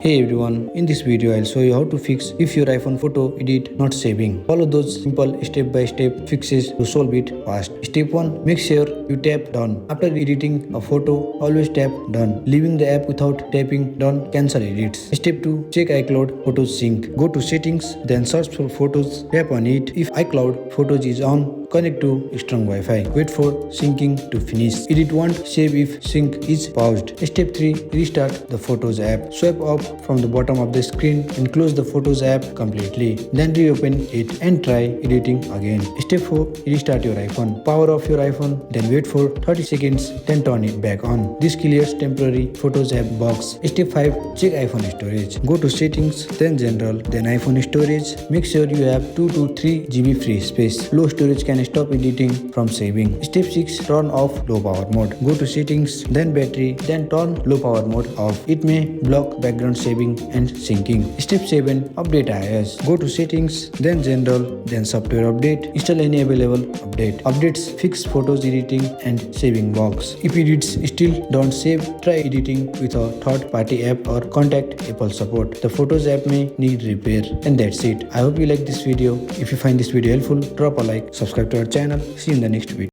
Hey everyone, in this video I'll show you how to fix if your iPhone photo edit not saving. Follow those simple step-by-step fixes to solve it fast. Step 1. Make sure you tap done. After editing a photo, always tap done. Leaving the app without tapping done cancel edits. Step 2. Check iCloud Photos Sync. Go to settings, then search for photos, tap on it. If iCloud Photos is on, connect to strong Wi-Fi. Wait for syncing to finish. Edit won't save if sync is paused. Step 3. Restart the Photos app. Swipe up from the bottom of the screen and close the Photos app completely. Then reopen it and try editing again. Step 4. Restart your iPhone. Power off your iPhone, then wait for 30 seconds, then turn it back on. This clears temporary Photos app box. Step 5. Check iPhone storage. Go to settings, then general, then iPhone storage. Make sure you have 2 to 3 GB free space. Low storage can stop editing from saving. Step 6. Turn off low power mode. Go to settings, then battery, then turn low power mode off. It may block background saving and syncing. Step 7. Update iOS. Go to settings, then general, then software update. Install any available update. Updates fix photos editing and saving box. If edits still don't save, try editing with a third-party app or contact Apple support. The Photos app may need repair. And that's it. I hope you like this video. If you find this video helpful, drop a like, subscribe to our channel. See you in the next video.